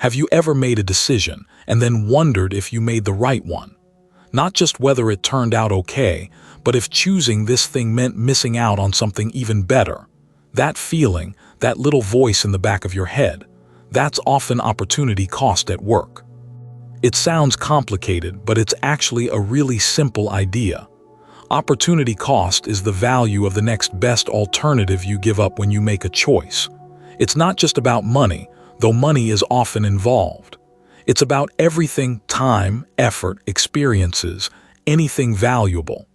Have you ever made a decision and then wondered if you made the right one? Not just whether it turned out okay, but if choosing this thing meant missing out on something even better. That feeling, that little voice in the back of your head, that's often opportunity cost at work. It sounds complicated, but it's actually a really simple idea. Opportunity cost is the value of the next best alternative you give up when you make a choice. It's not just about money, though money is often involved. It's about everything: time, effort, experiences, anything valuable.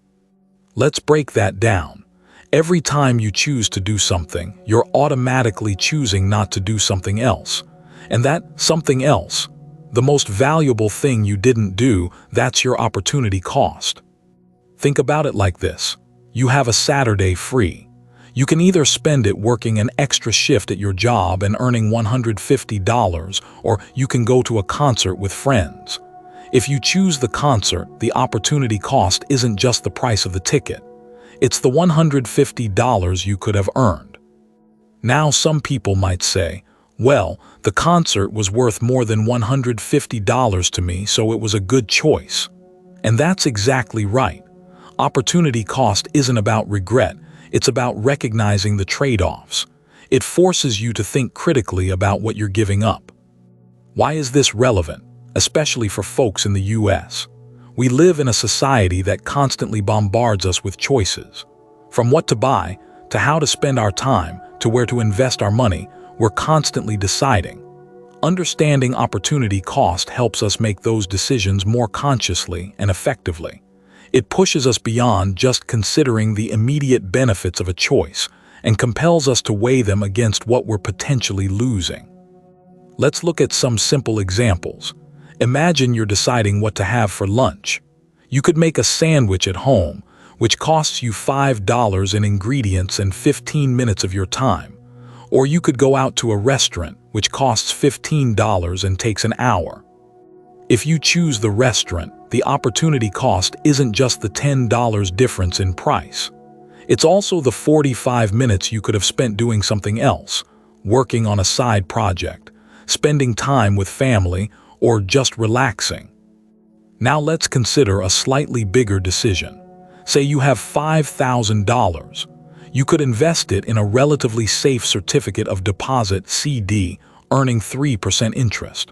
Let's break that down. Every time you choose to do something, you're automatically choosing not to do something else. And that something else, the most valuable thing you didn't do, that's your opportunity cost. Think about it like this. You have a Saturday free. You can either spend it working an extra shift at your job and earning $150, or you can go to a concert with friends. If you choose the concert, the opportunity cost isn't just the price of the ticket. It's the $150 you could have earned. Now, some people might say, well, the concert was worth more than $150 to me, so it was a good choice. And that's exactly right. Opportunity cost isn't about regret, it's about recognizing the trade-offs. It forces you to think critically about what you're giving up. Why is this relevant, especially for folks in the US? We live in a society that constantly bombards us with choices. From what to buy, to how to spend our time, to where to invest our money, we're constantly deciding. Understanding opportunity cost helps us make those decisions more consciously and effectively. It pushes us beyond just considering the immediate benefits of a choice and compels us to weigh them against what we're potentially losing. Let's look at some simple examples. Imagine you're deciding what to have for lunch. You could make a sandwich at home, which costs you $5 in ingredients and 15 minutes of your time. Or you could go out to a restaurant, which costs $15 and takes an hour. If you choose the restaurant, the opportunity cost isn't just the $10 difference in price. It's also the 45 minutes you could have spent doing something else, working on a side project, spending time with family, or just relaxing. Now let's consider a slightly bigger decision. Say you have $5,000. You could invest it in a relatively safe certificate of deposit (CD), earning 3% interest.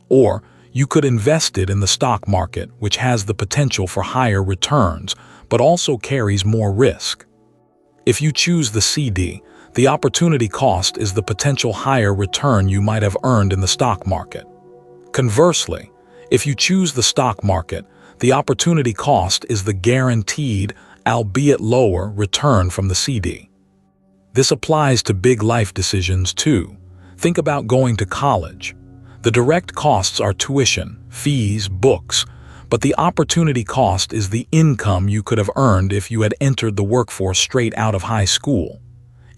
Or you could invest it in the stock market, which has the potential for higher returns, but also carries more risk. If you choose the CD, the opportunity cost is the potential higher return you might have earned in the stock market. Conversely, if you choose the stock market, the opportunity cost is the guaranteed, albeit lower, return from the CD. This applies to big life decisions too. Think about going to college. The direct costs are tuition, fees, books, but the opportunity cost is the income you could have earned if you had entered the workforce straight out of high school.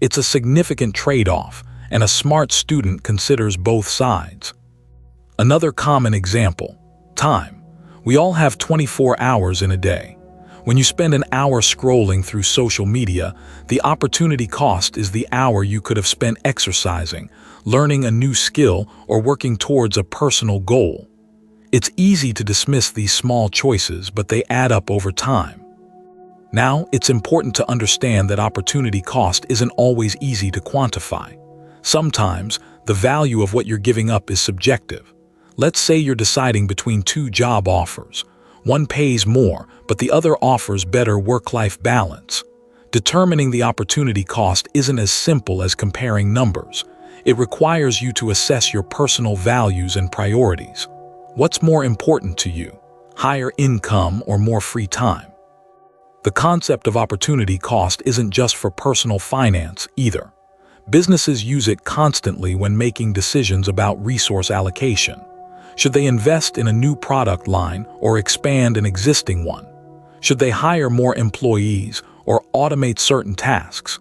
It's a significant trade-off, and a smart student considers both sides. Another common example: time. We all have 24 hours in a day. When you spend an hour scrolling through social media, the opportunity cost is the hour you could have spent exercising, learning a new skill, or working towards a personal goal. It's easy to dismiss these small choices, but they add up over time. Now, it's important to understand that opportunity cost isn't always easy to quantify. Sometimes, the value of what you're giving up is subjective. Let's say you're deciding between two job offers. One pays more, but the other offers better work-life balance. Determining the opportunity cost isn't as simple as comparing numbers. It requires you to assess your personal values and priorities. What's more important to you? Higher income or more free time? The concept of opportunity cost isn't just for personal finance either. Businesses use it constantly when making decisions about resource allocation. Should they invest in a new product line or expand an existing one? Should they hire more employees or automate certain tasks?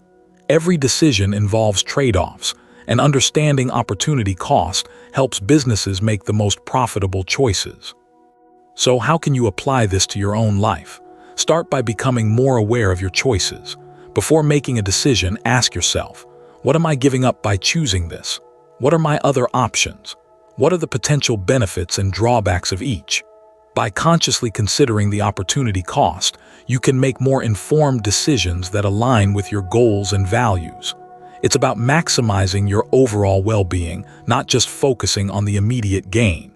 Every decision involves trade-offs, and understanding opportunity cost helps businesses make the most profitable choices. So how can you apply this to your own life? Start by becoming more aware of your choices. Before making a decision, ask yourself, what am I giving up by choosing this? What are my other options? What are the potential benefits and drawbacks of each? By consciously considering the opportunity cost, you can make more informed decisions that align with your goals and values. It's about maximizing your overall well-being, not just focusing on the immediate gain.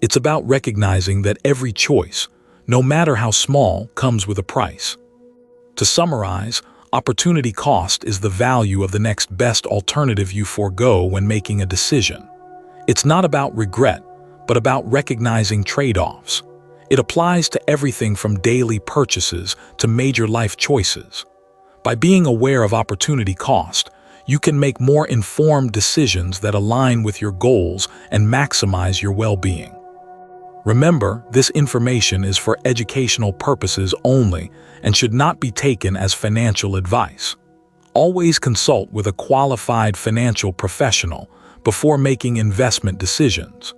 It's about recognizing that every choice, no matter how small, comes with a price. To summarize, opportunity cost is the value of the next best alternative you forego when making a decision. It's not about regret, but about recognizing trade-offs. It applies to everything from daily purchases to major life choices. By being aware of opportunity cost, you can make more informed decisions that align with your goals and maximize your well-being. Remember, this information is for educational purposes only and should not be taken as financial advice. Always consult with a qualified financial professional before making investment decisions.